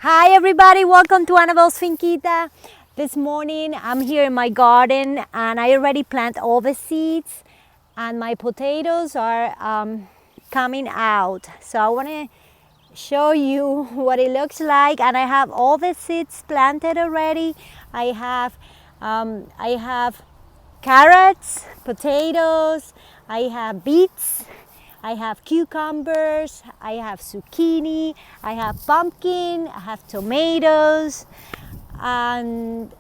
Hi everybody, welcome to Annabelle's Finquita. This morning I'm here in my garden and I already planted all the seeds and my potatoes are coming out. So I want to show you what it looks like, and I have all the seeds planted already. I have carrots, potatoes, I have beets, I have cucumbers, I have zucchini, I have pumpkin, I have tomatoes, and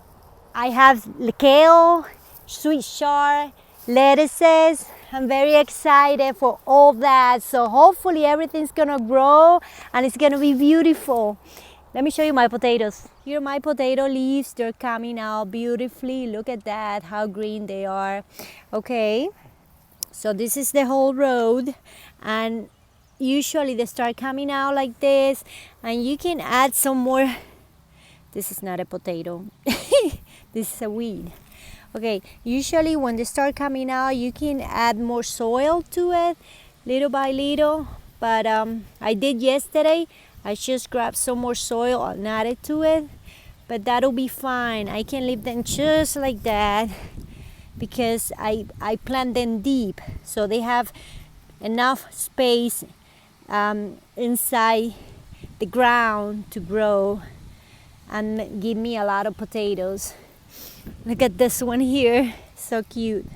I have kale, sweet chard, lettuces. I'm very excited for all that. So hopefully everything's gonna grow and it's gonna be beautiful. Let me show you my potatoes. Here are my potato leaves. They're coming out beautifully. Look at that, how green they are. Okay, so this is the whole road, and usually they start coming out like this, and you can add some more. This is not a potato. This is a weed. Okay, usually when they start coming out, you can add more soil to it, little by little. But I did yesterday. I just grabbed some more soil and added to it. But that'll be fine. I can leave them just like that because I plant them deep, so they have enough space inside the ground to grow and give me a lot of potatoes. Look at this one here, so cute,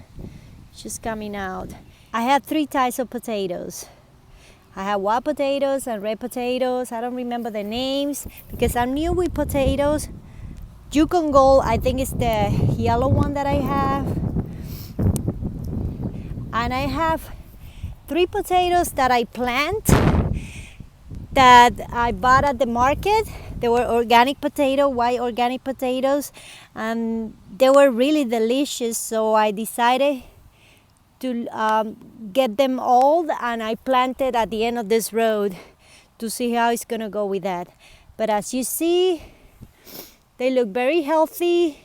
just coming out. I have 3 types of potatoes. I have white potatoes and red potatoes. I don't remember the names because I'm new with potatoes. Yukon Gold, I think, is the yellow one that I have. And I have 3 potatoes that I plant that I bought at the market. They were organic potato, white organic potatoes, and they were really delicious. So I decided to get them old, and I planted at the end of this road to see how it's gonna go with that. But as you see, they look very healthy,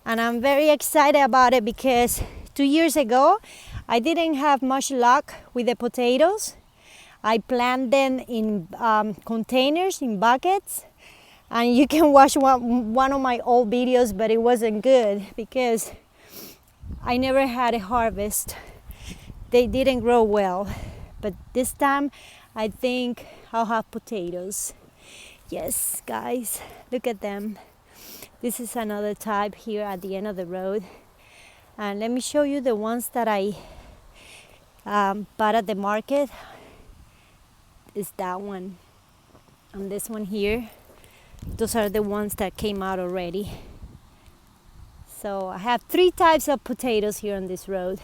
and I'm very excited about it because 2 years ago I didn't have much luck with the potatoes. I plant them in containers, in buckets, and you can watch one of my old videos, but it wasn't good because I never had a harvest. They didn't grow well, but this time I think I'll have potatoes. Yes, guys, look at them. This is another type here at the end of the road, and let me show you the ones that I bought at the market. Is that one and this one here. Those are the ones that came out already. So I have 3 types of potatoes here on this road.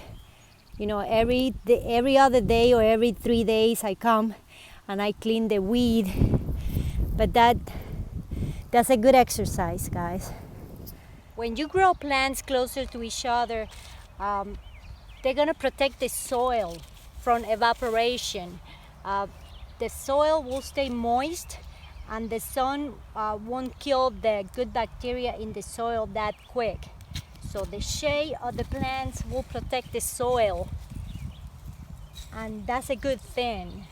You know, every other day or every 3 days I come and I clean the weed. But that's a good exercise, guys. When you grow plants closer to each other, they're gonna protect the soil from evaporation. The soil will stay moist, and the sun won't kill the good bacteria in the soil that quick. So the shade of the plants will protect the soil, and that's a good thing.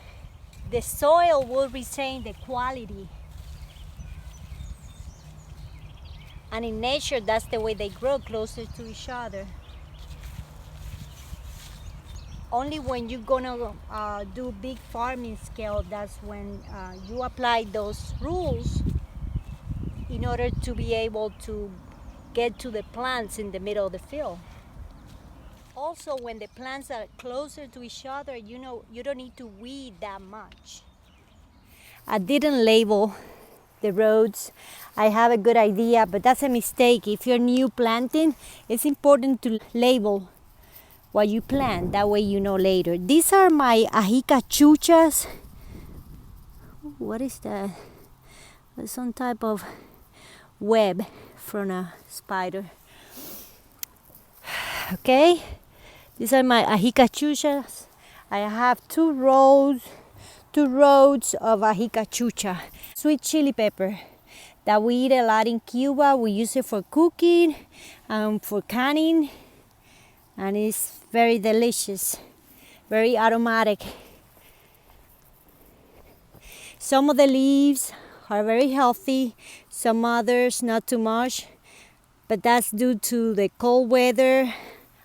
The soil will retain the quality. And in nature, that's the way they grow, closer to each other. Only when you're gonna do big farming scale, that's when you apply those rules in order to be able to get to the plants in the middle of the field. Also, when the plants are closer to each other, you know, you don't need to weed that much. I didn't label the roads. I have a good idea, but that's a mistake. If you're new planting, it's important to label what you plant. That way you know later. These are my ajica chuchas. What is that? It's some type of web from a spider. Okay, these are my ajica chuchas. I have 2 rows of ajica chucha. Sweet chili pepper that we eat a lot in Cuba. We use it for cooking and for canning, and it's very delicious, very aromatic. Some of the leaves are very healthy, some others not too much, but that's due to the cold weather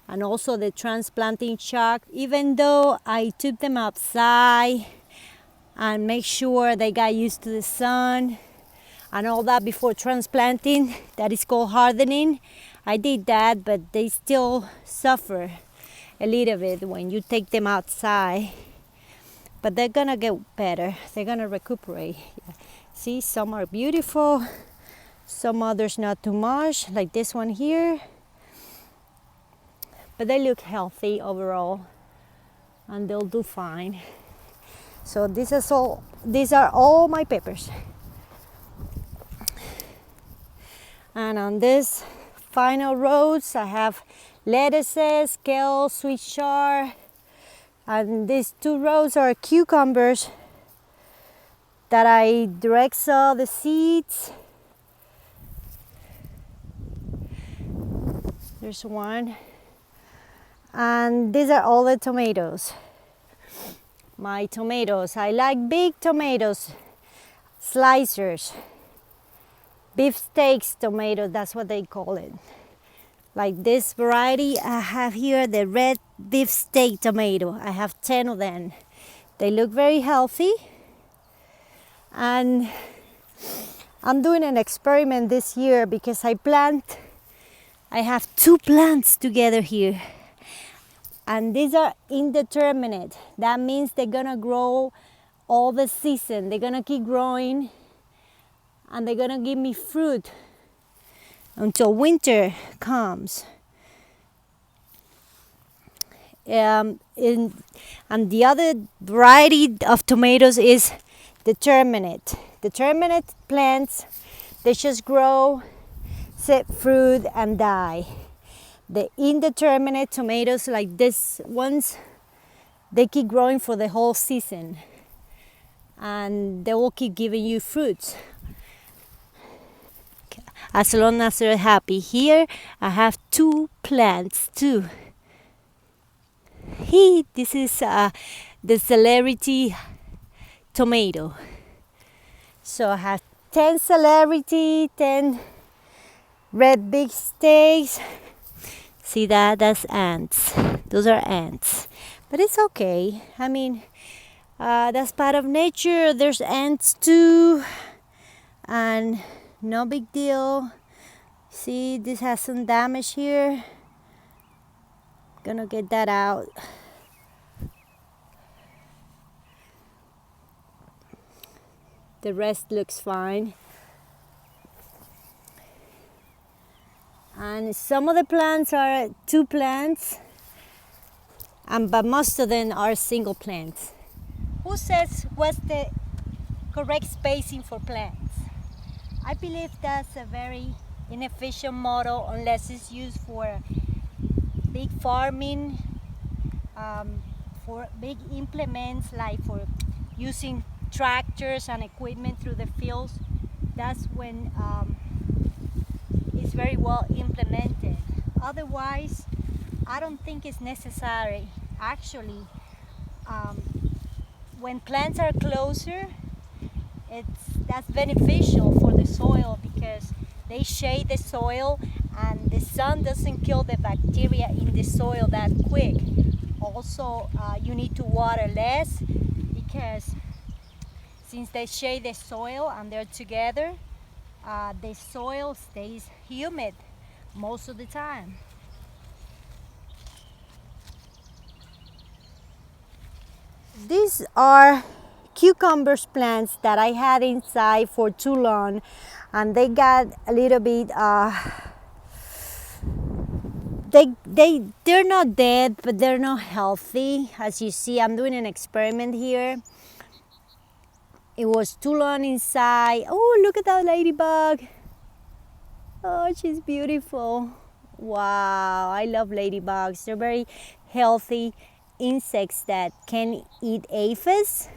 and also the transplanting shock. Even though I took them outside and make sure they got used to the sun and all that before transplanting, that is called hardening. I did that, but they still suffer a little bit when you take them outside. But they're gonna get better, they're gonna recuperate. See, some are beautiful, some others not too much, like this one here. But they look healthy overall and they'll do fine. So these are all my peppers. And on this final rows I have lettuces, kale, sweet chard, and these 2 rows are cucumbers that I direct sow the seeds. There's one. And these are all the tomatoes. My tomatoes, I like big tomatoes, slicers, beef steaks tomato, that's what they call it. Like this variety I have here, the red beef steak tomato. I have 10 of them. They look very healthy. And I'm doing an experiment this year because I have 2 plants together here. And these are indeterminate. That means they're gonna grow all the season. They're gonna keep growing and they're gonna give me fruit until winter comes. And the other variety of tomatoes is determinate. Determinate plants, they just grow, set fruit and die. The indeterminate tomatoes like this ones, they keep growing for the whole season and they will keep giving you fruits as long as they're happy. Here I have 2 plants too. This is the celery tomato. So I have 10 celery, 10 red big steaks. See that? That's ants. Those are ants. But it's okay. I mean, that's part of nature. There's ants too. And no big deal. See, this has some damage here. Gonna get that out. The rest looks fine. And some of the plants are 2 plants, but most of them are single plants. Who says what's the correct spacing for plants? I believe that's a very inefficient model unless it's used for big farming, for big implements like for using tractors and equipment through the fields. That's when it's very well implemented. Otherwise, I don't think it's necessary. Actually, when plants are closer, that's beneficial for the soil because they shade the soil and the sun doesn't kill the bacteria in the soil that quick. Also, you need to water less because since they shade the soil and they're together, the soil stays humid most of the time. These are cucumbers plants that I had inside for too long and they got a little bit they're not dead, but they're not healthy. As you see, I'm doing an experiment here. It was too long inside. Oh, look at that ladybug. Oh, she's beautiful. Wow, I love ladybugs. They're very healthy insects that can eat aphids.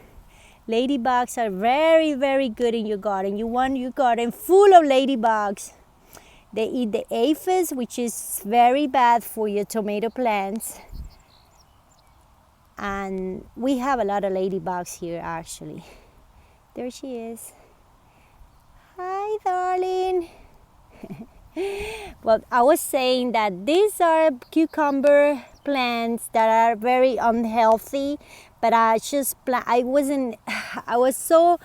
Ladybugs are very, very good in your garden. You want your garden full of ladybugs. They eat the aphids, which is very bad for your tomato plants. And we have a lot of ladybugs here actually. There she is. Hi, darling. Well, I was saying that these are cucumber plants that are very unhealthy, but I was so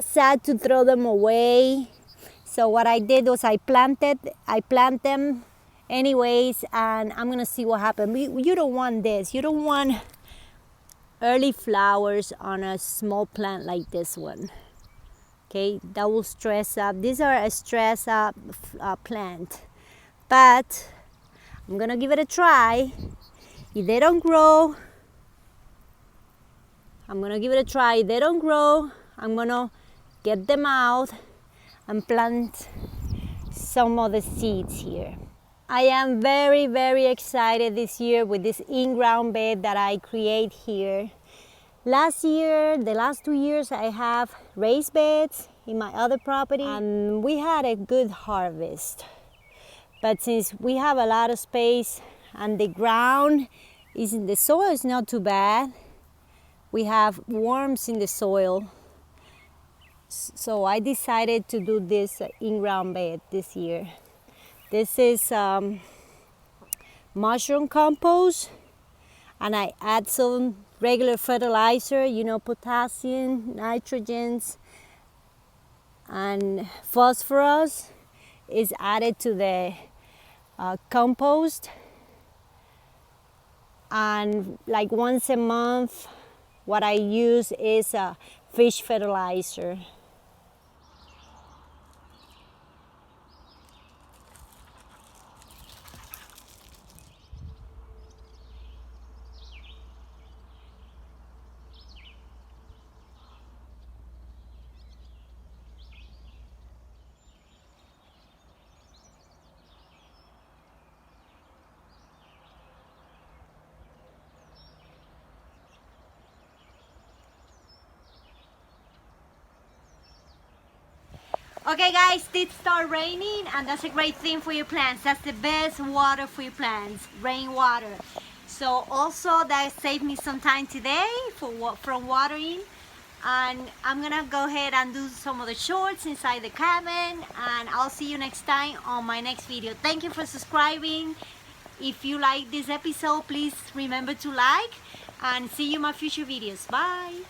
sad to throw them away. So what I did was I plant them anyways, and I'm gonna see what happens. You don't want this. You don't want early flowers on a small plant like this one. Okay, that will stress up. These are a stress up plant, but I'm gonna give it a try. If they don't grow, I'm gonna give it a try. If they don't grow, I'm gonna get them out and plant some of the seeds here. I am very, very excited this year with this in-ground bed that I create here. Last year, the last 2 years, I have raised beds in my other property, and we had a good harvest. But since we have a lot of space and the soil is not too bad, we have worms in the soil. So I decided to do this in-ground bed this year. This is mushroom compost, and I add some regular fertilizer, potassium, nitrogens, and phosphorus is added to the compost. And like once a month, what I use is fish fertilizer. Okay guys, it started raining, and that's a great thing for your plants. That's the best water for your plants, rainwater. So also that saved me some time today from watering. And I'm gonna go ahead and do some of the shorts inside the cabin, and I'll see you next time on my next video. Thank you for subscribing. If you like this episode, please remember to like, and see you in my future videos. Bye.